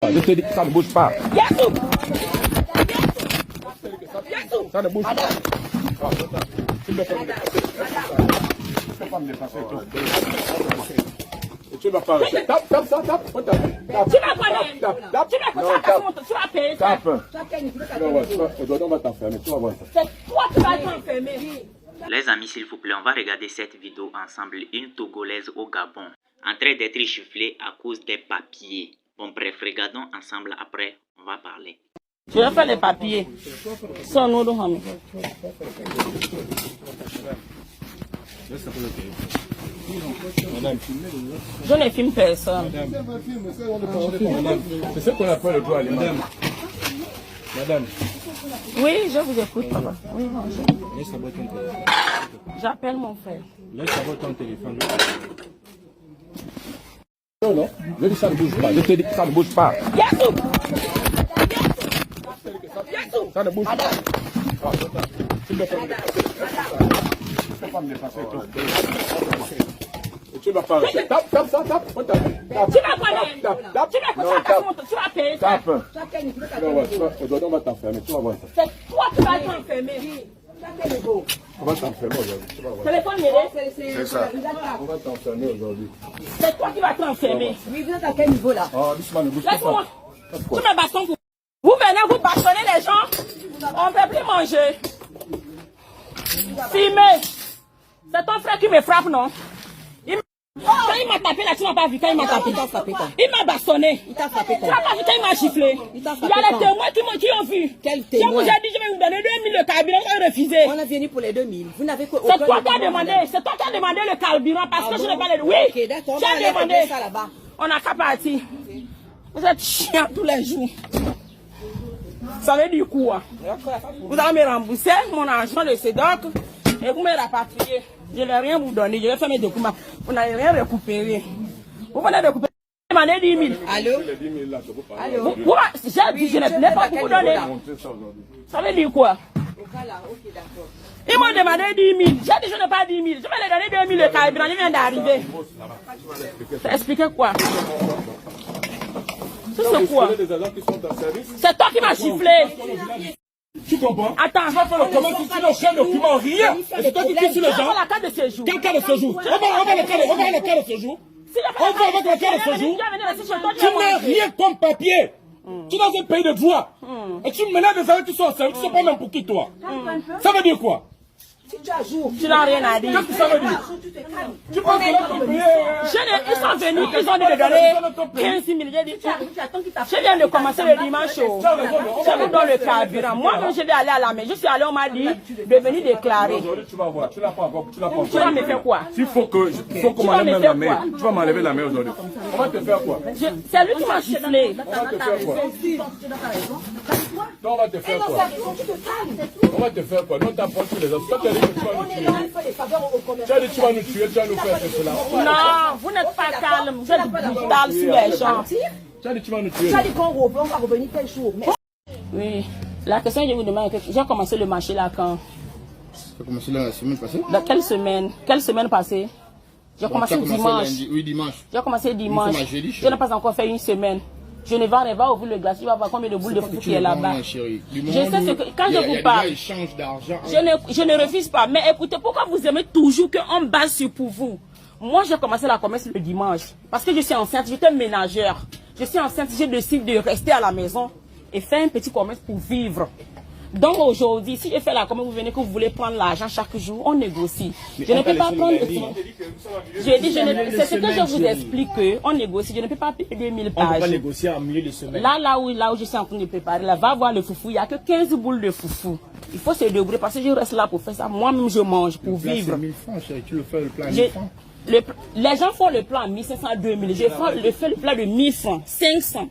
Je te dis que ça ne bouge pas. Yassou! Ça ne bouge pas. Tu ne peux pas me dépasser. Tu vas pas. Tape, tape, tape, tape. Tu vas pas tu vas payer ça. Aujourd'hui, on va t'enfermer. Tu vas voir ça. C'est toi qui vas t'enfermer. Les amis, s'il vous plaît, on va regarder cette vidéo ensemble. Une Togolaise au Gabon, en train d'être giflée à cause des papiers. Bon, bref, regardons ensemble. Après, on va parler. Je vais faire les papiers. Sans nous, je ne filme personne. C'est ce qu'on appelle le droit à l'image. Madame. Oui, je vous écoute, papa. Oui, bonjour. Laisse savoir ton téléphone. J'appelle mon frère. Laisse savoir ton téléphone. Non, non. Je dis ça ne bouge pas. Je te dis que ça ne bouge pas. Yassou! Ça ne bouge pas. Tu ne peux pas me dépasser. Tu vas pas. Tape, tape, tape, tape. Tu vas pas tu vas payer ça. Tape. Aujourd'hui, on va t'enfermer. Tu vas voir ça. C'est toi qui vas t'enfermer. On va t'enfermer aujourd'hui. Tu vas voir. Téléphone Méré. C'est ça. On va t'enfermer aujourd'hui. C'est toi qui vas t'enfermer. Oui, vous êtes à quel niveau là? Oh, doucement, ne bouge pas. Laisse-moi. Tu me bastons pour. Vous venez, vous bastonnez les gens. On ne peut plus manger. Filmez. C'est ton frère qui me frappe, non? Quand il m'a tapé là, tu n'as pas vu quand il m'a tapé. Il m'a bastonné. Il t'a frappé Tu n'as pas vu quand il m'a giflé. Il y a les témoins qui ont vu. Quel Je vous témoin? ai dit, je vais vous donner 2000 le carburant, vous avez refusé. On a venu pour les 2000. Vous n'avez que C'est toi qui as demandé. C'est toi qui as demandé le carburant parce que je n'ai pas les. Oui. Ok, d'accord. J'ai demandé. Ça là-bas. On n'a qu'à partir. Vous êtes chiant tous les jours. Ça veut dire quoi? Vous allez me rembourser mon argent de CEDOC et vous me rapatriez. Je n'ai rien vous donner. Je vais faire mes documents. Vous n'allez rien récupérer. Vous venez récupérer. Vous demandez 10 000. Allô? Allô? J'ai dit, je n'ai pas vous donner. Ça veut dire quoi? Ok, d'accord. Ils m'ont demandé 10 000. J'ai dit, je n'ai pas 10 000. Je vais les donner 2 000 le carburant. Il vient d'arriver. Ça explique quoi? C'est quoi? C'est toi qui m'as giflé. Tu comprends? Attends, Tu vas faire le commerce, tu n'as aucun document, rien. Et c'est toi qui tues sur les gens. la carte de séjour. Quel cas de séjour? On va le cas de séjour. On va avec le cas de séjour. Tu n'as rien comme papier. Tu es dans un pays de droit. Et tu menaces des gens qui sont en service, tu ne sais pas même pour qui toi. Ça veut dire quoi? Tu n'as rien à dire. Qu'est-ce que ça veut dire? Tu penses que là, tu peux Ils sont venus, ils ont dit de donner 15 000. J'ai dit, je viens de commencer le dimanche. Je vous donne le carburant. Moi-même, je vais aller à la maison. Je suis allé, on m'a dit de venir déclarer. Aujourd'hui, tu vas voir. Tu l'as pas encore. Tu vas me faire quoi? Il faut qu'on m'enlève la main. Tu vas m'enlever la main aujourd'hui. On va te faire quoi? C'est lui qui m'a giflé. On va te faire quoi? On va te faire quoi? On va te faire quoi? Non, t'as pas sur les autres. Tu as dit tu vas nous tuer, tu vas nous faire cela. Non, vous n'êtes pas calme. Vous êtes brutal sur les gens. Tu as dit tu vas nous tuer. Tu as dit qu'on va revenir quel jour? Oui. La question que je vous demande, j'ai commencé le marché là quand? Tu as commencé la semaine passée? Dans quelle semaine? Quelle semaine passée? J'ai commencé dimanche. Oui, dimanche. J'ai commencé dimanche. Je n'ai pas encore fait une semaine. Je ne vais pas ouvrir le glace, il va voir combien de boules de fou qui est là-bas. Je sais ce que, quand je vous parle, je ne refuse pas. Mais écoutez, pourquoi vous aimez toujours qu'on base sur pour vous? Moi, j'ai commencé la commerce le dimanche. Parce que je suis enceinte, j'étais ménagère. Je suis enceinte, j'ai décidé de rester à la maison et faire un petit commerce pour vivre. Donc aujourd'hui, si je fais la commande, vous venez que vous voulez prendre l'argent chaque jour, on négocie. Je ne peux pas prendre le temps. J'ai dit, c'est ce que je vous explique, on négocie. Je ne peux pas payer 2000 par jour. On va négocier en milieu de semaine. Là où je suis en train de préparer, là, va voir le foufou. Il n'y a que 15 boules de foufou. Il faut se débrouiller parce que je reste là pour faire ça. Moi-même, je mange pour vivre. 1000 francs, chérie. Tu le fais le plan à 1000 francs. Les gens font le plan à 1500, 2000. Je fais le plan de 1000 francs, 500.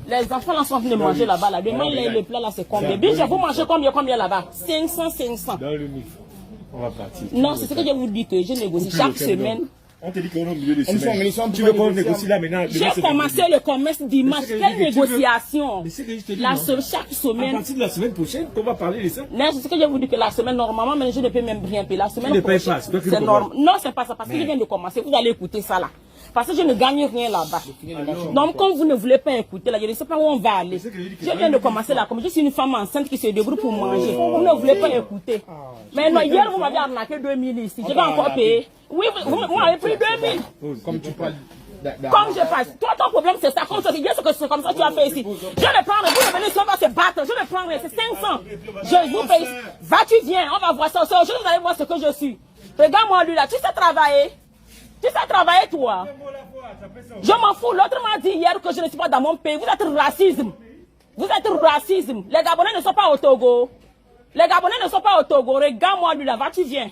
Les enfants là sont en train de manger là-bas. Là. Demain, le plat là, c'est combien? Bien, vous mangez combien là-bas? 500, 500. Dans le 1000 francs. On va partir. Non, c'est ce que je vous dis que je négocie chaque semaine. On te dit qu'on est au milieu de semaine. Tu veux qu'on négocie là maintenant? J'ai commencé le commerce dimanche. Quelle négociation? Chaque semaine. À partir de la semaine prochaine, qu'on va parler de ça? Non, c'est ce que je vous dis que la semaine, normalement, mais je ne peux même rien payer. La semaine prochaine. C'est normal. Non, c'est pas ça. Parce que je viens de commencer. Vous allez écouter ça là. Parce que je ne gagne rien là-bas. Donc, comme vous ne voulez pas écouter, là, je ne sais pas où on va aller. Je viens de commencer là, comme je suis une femme enceinte qui se débrouille pour manger. Vous ne voulez pas écouter. Mais non, hier, vous m'avez arnaqué 2000 ici. Je vais encore payer. Oui, vous m'avez pris 2000. Comme tu parles. Comme je passe. Toi, ton problème, c'est ça. Comme ça, c'est comme ça que tu as fait ici. Je le prendre. Vous venez, on va se battre. Je le prendre. C'est 500. Je vous paye. Va, tu viens. On va voir ça. Aujourd'hui, vous allez voir ce que je suis. Regarde-moi lui là. Tu sais travailler. Tu sais travailler, toi. Je m'en fous. L'autre m'a dit hier que je ne suis pas dans mon pays. Vous êtes racisme. Vous êtes racisme. Les Gabonais ne sont pas au Togo. Les Gabonais ne sont pas au Togo. Regarde-moi lui là. Va, tu viens.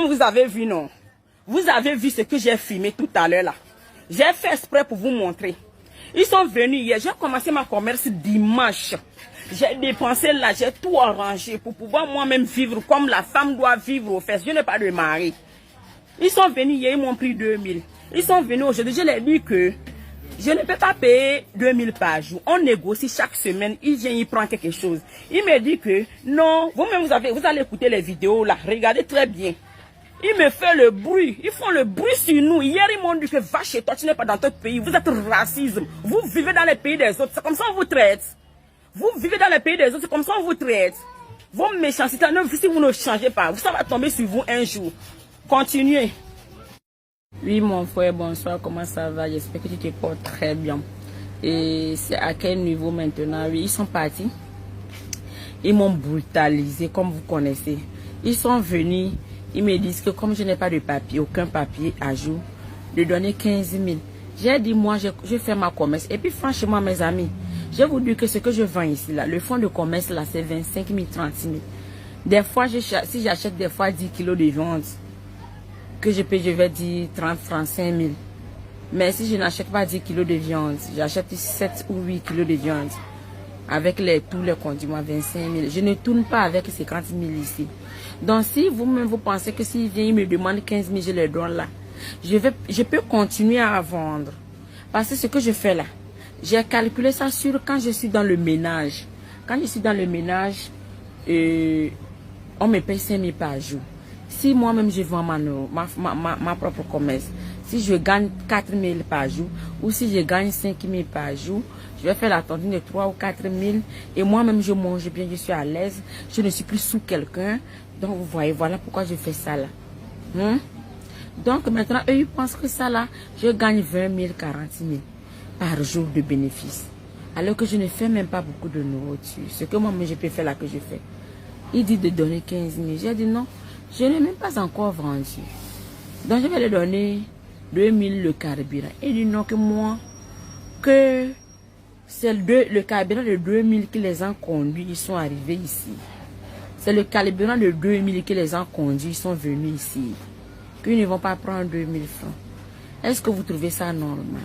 Vous avez vu, non? Vous avez vu ce que j'ai filmé tout à l'heure là. J'ai fait exprès pour vous montrer. Ils sont venus hier. J'ai commencé ma commerce dimanche. J'ai dépensé là, j'ai tout arrangé pour pouvoir moi-même vivre comme la femme doit vivre aux fesses. Je n'ai pas de mari. Ils sont venus hier, ils m'ont pris 2000. Ils sont venus aujourd'hui. Je leur ai dit que je ne peux pas payer 2000 par jour. On négocie chaque semaine. Il vient, il prend quelque chose. Il me dit que non, vous-même vous allez écouter les vidéos là. Regardez très bien. Il me fait le bruit. Ils font le bruit sur nous. Hier, ils m'ont dit que va chez toi, tu n'es pas dans ton pays. Vous êtes racisme. Vous vivez dans les pays des autres. C'est comme ça qu'on vous traite. Vous vivez dans les pays des autres. C'est comme ça qu'on vous traite. Vos méchancetés, si vous ne changez pas, ça va tomber sur vous un jour. Continuez. Oui, mon frère, bonsoir. Comment ça va? J'espère que tu te portes très bien. Et c'est à quel niveau maintenant? Oui, ils sont partis. Ils m'ont brutalisé, comme vous connaissez. Ils sont venus. Ils me disent que comme je n'ai pas de papier, aucun papier à jour, de donner 15 000. J'ai dit, moi, je fais ma commerce. Et puis, franchement, mes amis, je vous dis que ce que je vends ici, là, le fonds de commerce, là, c'est 25 000, 30 000. Des fois, si j'achète des fois 10 kilos de viande, que je paye, je vais dire 30 francs, 5 000. Mais si je n'achète pas 10 kilos de viande, j'achète 7 ou 8 kilos de viande, avec tous les condiments, 25 000. Je ne tourne pas avec 50 000 ici. Donc, si vous-même vous pensez que s'il vient, il me demande 15 000, je le donne là. Je peux continuer à vendre. Parce que ce que je fais là, j'ai calculé ça sur quand je suis dans le ménage. Quand je suis dans le ménage, on me paye 5 000 par jour. Si moi-même je vends ma propre commerce, si je gagne 4 000 par jour, ou si je gagne 5 000 par jour, je vais faire la tontine de 3 ou 4 000. Et moi-même je mange bien, je suis à l'aise. Je ne suis plus sous quelqu'un. Donc vous voyez, voilà pourquoi je fais ça là. Donc maintenant, eux ils pensent que ça là, je gagne 20 000, 40 000 par jour de bénéfice. Alors que je ne fais même pas beaucoup de nourriture. Ce que moi-même je peux faire là que je fais. Il dit de donner 15 000. J'ai dit non, je n'ai même pas encore vendu. Donc je vais lui donner 2 000 le carburant. Il dit non, que moi, que c'est le carburant de 2 000 qui les a conduits, ils sont arrivés ici. C'est le carburant de 2 000 qui les a conduits, ils sont venus ici. Qu'ils ne vont pas prendre 2 000 francs. Est-ce que vous trouvez ça normal?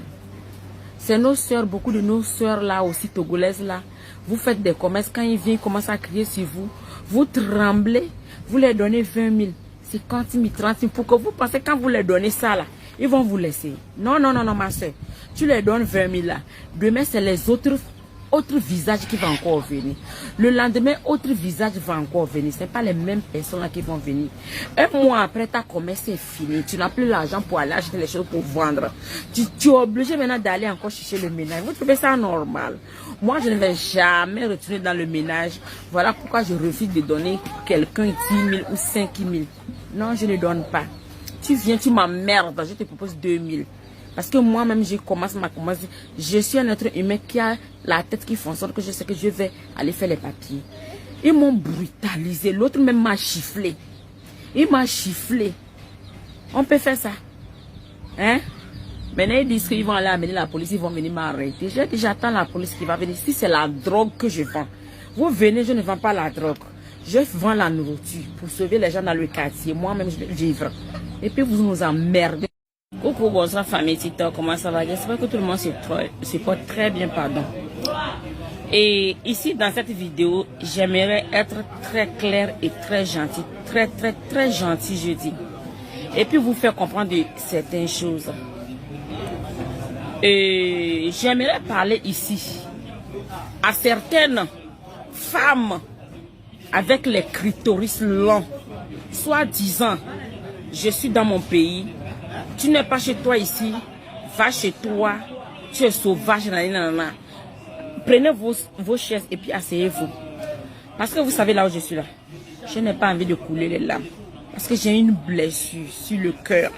C'est nos soeurs, beaucoup de nos soeurs là aussi, togolaises là. Vous faites des commerces, quand ils viennent, ils commencent à crier sur vous. Vous tremblez, vous leur donnez 20 000, 50 000, 30 000. Pour que vous pensez quand vous leur donnez ça là, ils vont vous laisser. Non, non, non, non, ma soeur. Tu leur donnes 20 000 là. Demain, c'est les autres visages qui vont encore venir. Le lendemain, autre visage va encore venir. Ce n'est pas les mêmes personnes là qui vont venir. Un mois après, ta commerce est fini. Tu n'as plus l'argent pour aller acheter les choses pour vendre. Tu es obligé maintenant d'aller encore chercher le ménage. Vous trouvez ça normal? Moi, je ne vais jamais retourner dans le ménage. Voilà pourquoi je refuse de donner quelqu'un 10 000 ou 5 000. Non, je ne donne pas. Tu viens, tu m'emmerdes. Je te propose 2 000. Parce que moi-même, je commence ma commerce. Je suis un être humain qui a la tête qui fonctionne, que je sais que je vais aller faire les papiers. Ils m'ont brutalisé. L'autre même m'a chifflé. Il m'a chifflé. On peut faire ça. Hein? Maintenant, ils disent qu'ils vont aller amener la police, ils vont venir m'arrêter. J'ai dit, j'attends la police qui va venir. Si c'est la drogue que je vends, vous venez, je ne vends pas la drogue. Je vends la nourriture pour sauver les gens dans le quartier. Moi-même, je vais vivre. Et puis, vous nous emmerdez. Coucou, bonsoir famille TikTok, comment ça va? J'espère que tout le monde se porte très bien, pardon. Et ici, dans cette vidéo, j'aimerais être très clair et très gentil. Très gentil, je dis. Et puis vous faire comprendre de certaines choses. Et j'aimerais parler ici à certaines femmes avec les clitoris longs, soi-disant je suis dans mon pays. Tu n'es pas chez toi ici. Va chez toi. Tu es sauvage. Nanana. Prenez vos chaises et puis asseyez-vous. Parce que vous savez là où je suis là. Je n'ai pas envie de couler les larmes. Parce que j'ai une blessure sur le cœur.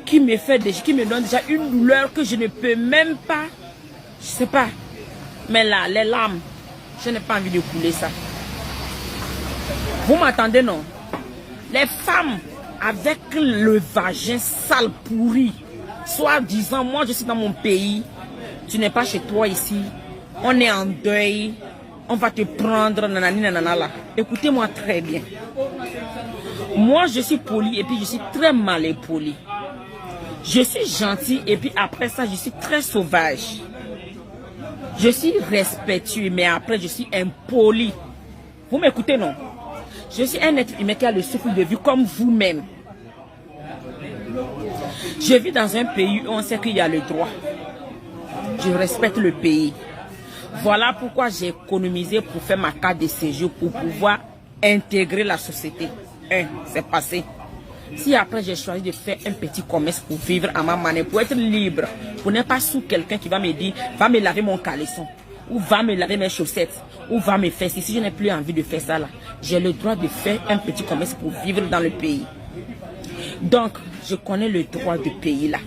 Qui me donne déjà une douleur que je ne peux même pas. Je sais pas. Mais là, les larmes. Je n'ai pas envie de couler ça. Vous m'entendez, non? Les femmes avec le vagin sale pourri, soit disant, moi je suis dans mon pays, tu n'es pas chez toi ici, on est en deuil, on va te prendre, nanani nanana là. Écoutez-moi très bien. Moi je suis poli et puis je suis très mal poli. Je suis gentil et puis après ça je suis très sauvage. Je suis respectueux mais après je suis impoli. Vous m'écoutez, non? Je suis un être humain qui a le souffle de vie comme vous-même. Je vis dans un pays où on sait qu'il y a le droit. Je respecte le pays. Voilà pourquoi j'ai économisé pour faire ma carte de séjour pour pouvoir intégrer la société. C'est passé. Si après j'ai choisi de faire un petit commerce pour vivre à ma manière, pour être libre, pour n'être pas sous quelqu'un qui va me dire, va me laver mon caleçon, ou va me laver mes chaussettes, ou va me faire, si je n'ai plus envie de faire ça là, j'ai le droit de faire un petit commerce pour vivre dans le pays. Donc, je connais le droit du pays là.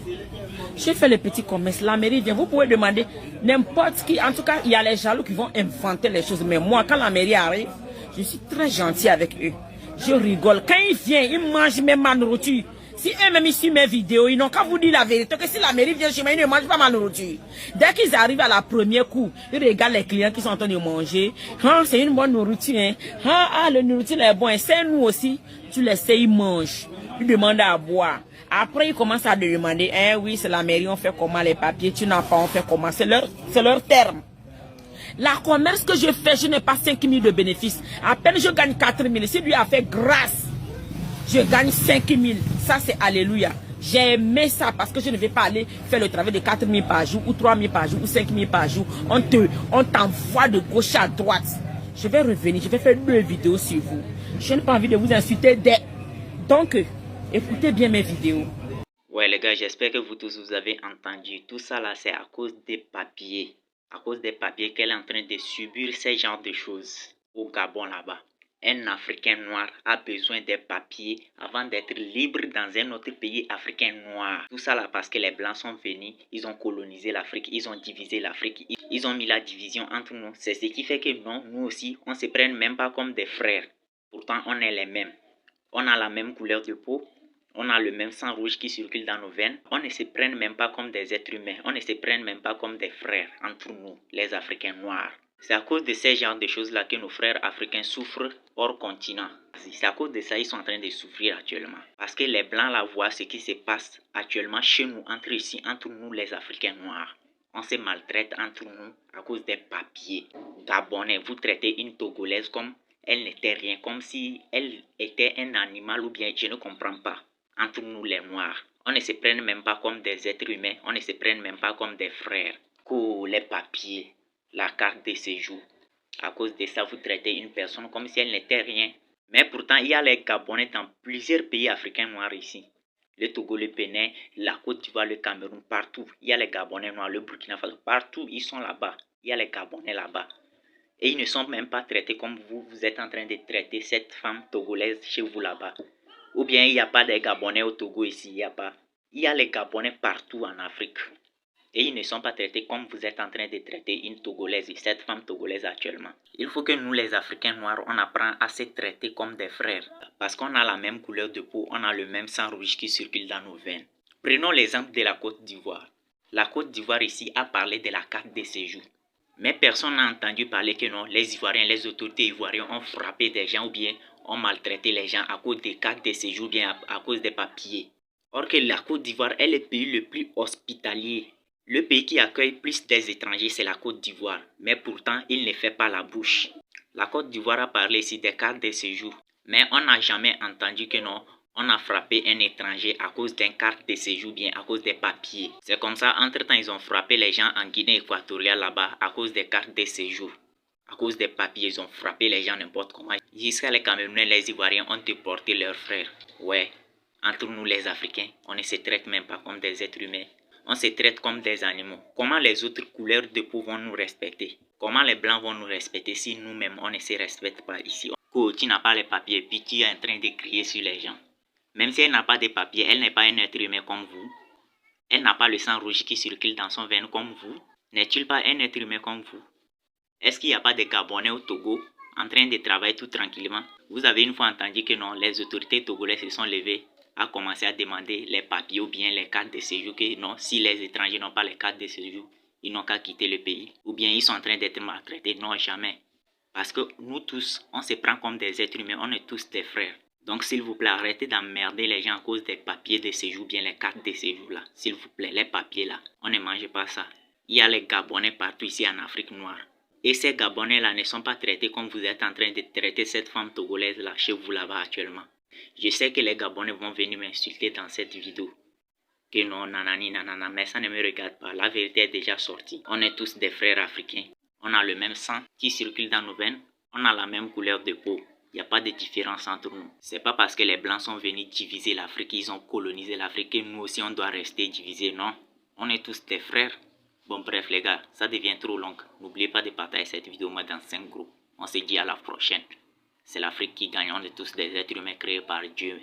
Je fais le petit commerce, la mairie vient, vous pouvez demander n'importe qui, en tout cas, il y a les jaloux qui vont inventer les choses, mais moi, quand la mairie arrive, je suis très gentil avec eux. Je rigole. Quand ils viennent, ils mangent même ma nourriture. Si eux-mêmes ils suivent mes vidéos, ils n'ont qu'à vous dire la vérité, que si la mairie vient chez moi, ils ne mangent pas ma nourriture. Dès qu'ils arrivent à la première coup, ils regardent les clients qui sont en train de manger. Ah, c'est une bonne nourriture, hein. Ah, le nourriture est bon. C'est nous aussi. Tu les sais, ils mangent. Ils demandent à boire. Après, ils commencent à demander, oui, c'est la mairie, on fait comment les papiers, tu n'as pas, on fait comment. C'est leur terme. La commerce que je fais, je n'ai pas 5 000 de bénéfices. À peine je gagne 4 000. Si lui a fait grâce, je gagne 5 000. Ça, c'est alléluia. J'ai aimé ça parce que je ne vais pas aller faire le travail de 4 000 par jour, ou 3 000 par jour, ou 5 000 par jour. On t'envoie de gauche à droite. Je vais revenir, je vais faire 2 vidéos sur vous. Je n'ai pas envie de vous insulter. Donc, écoutez bien mes vidéos. Ouais les gars, j'espère que vous tous vous avez entendu. Tout ça là, c'est à cause des papiers. À cause des papiers qu'elle est en train de subir ces genres de choses au Gabon là-bas. Un Africain noir a besoin des papiers avant d'être libre dans un autre pays africain noir. Tout ça là parce que les Blancs sont venus, ils ont colonisé l'Afrique, ils ont divisé l'Afrique, ils ont mis la division entre nous. C'est ce qui fait que non, nous aussi, on se prenne même pas comme des frères. Pourtant, on est les mêmes. On a la même couleur de peau. On a le même sang rouge qui circule dans nos veines. On ne se prenne même pas comme des êtres humains. On ne se prenne même pas comme des frères entre nous, les Africains noirs. C'est à cause de ces genres de choses-là que nos frères africains souffrent hors continent. C'est à cause de ça qu'ils sont en train de souffrir actuellement. Parce que les Blancs là voient ce qui se passe actuellement chez nous, entre nous les Africains noirs. On se maltraite entre nous à cause des papiers. Gabonais, vous traitez une Togolaise comme elle n'était rien, comme si elle était un animal ou bien je ne comprends pas. Entre nous les noirs, on ne se prenne même pas comme des êtres humains, on ne se prenne même pas comme des frères. Que les papiers, la carte de séjour. À cause de ça, vous traitez une personne comme si elle n'était rien. Mais pourtant, il y a les Gabonais dans plusieurs pays africains noirs ici. Le Togo, le Bénin, la Côte d'Ivoire, le Cameroun, partout. Il y a les Gabonais noirs, le Burkina Faso, partout, ils sont là-bas. Il y a les Gabonais là-bas. Et ils ne sont même pas traités comme vous êtes en train de traiter cette femme togolaise chez vous là-bas. Ou bien il n'y a pas de Gabonais au Togo ici, il n'y a pas. Il y a les Gabonais partout en Afrique. Et ils ne sont pas traités comme vous êtes en train de traiter une Togolaise, cette femme togolaise actuellement. Il faut que nous les Africains noirs, on apprend à se traiter comme des frères. Parce qu'on a la même couleur de peau, on a le même sang rouge qui circule dans nos veines. Prenons l'exemple de la Côte d'Ivoire. La Côte d'Ivoire ici a parlé de la carte de séjour. Mais personne n'a entendu parler que non, les Ivoiriens, les autorités ivoiriennes ont frappé des gens ou bien ont maltraité les gens à cause des cartes de séjour ou bien à cause des papiers. Or que la Côte d'Ivoire est le pays le plus hospitalier. Le pays qui accueille plus des étrangers, c'est la Côte d'Ivoire. Mais pourtant, il ne fait pas la bouche. La Côte d'Ivoire a parlé ici des cartes de séjour. Mais on n'a jamais entendu que non, on a frappé un étranger à cause d'une carte de séjour, bien à cause des papiers. C'est comme ça, entre-temps, ils ont frappé les gens en Guinée équatoriale là-bas à cause des cartes de séjour. À cause des papiers, ils ont frappé les gens n'importe comment. Jusqu'à les Camerounais, les Ivoiriens ont déporté leurs frères. Ouais, Entre nous les Africains, on ne se traite même pas comme des êtres humains. On se traite comme des animaux. Comment les autres couleurs de peau vont nous respecter? Comment les blancs vont nous respecter si nous-mêmes on ne se respecte pas ici? Tu n'as pas les papiers, puis tu es en train de crier sur les gens. Même si elle n'a pas de papiers, elle n'est pas un être humain comme vous. Elle n'a pas le sang rouge qui circule dans son veine comme vous. N'est-il pas un être humain comme vous? Est-ce qu'il n'y a pas de Gabonais au Togo en train de travailler tout tranquillement? Vous avez une fois entendu que non, les autorités togolaises se sont levées à commencer à demander les papiers ou bien les cartes de séjour, que non, si les étrangers n'ont pas les cartes de séjour, ils n'ont qu'à quitter le pays. Ou bien ils sont en train d'être maltraités. Non, jamais. Parce que nous tous, on se prend comme des êtres humains, on est tous des frères. Donc s'il vous plaît, arrêtez d'emmerder les gens à cause des papiers de séjour, bien les cartes de séjour là. S'il vous plaît, les papiers là, on ne mange pas ça. Il y a les Gabonais partout ici en Afrique noire. Et ces Gabonais là ne sont pas traités comme vous êtes en train de traiter cette femme togolaise là chez vous là-bas actuellement. Je sais que les Gabonais vont venir m'insulter dans cette vidéo. Que non, nanani, nanana, mais ça ne me regarde pas. La vérité est déjà sortie. On est tous des frères africains. On a le même sang qui circule dans nos veines. On a la même couleur de peau. Il n'y a pas de différence entre nous. C'est pas parce que les Blancs sont venus diviser l'Afrique, ils ont colonisé l'Afrique, que nous aussi on doit rester divisés. Non, on est tous des frères. Bon bref les gars, ça devient trop long. N'oubliez pas de partager cette vidéo dans 5 groupes. On se dit à la prochaine. C'est l'Afrique qui gagne, on est tous des êtres humains créés par Dieu.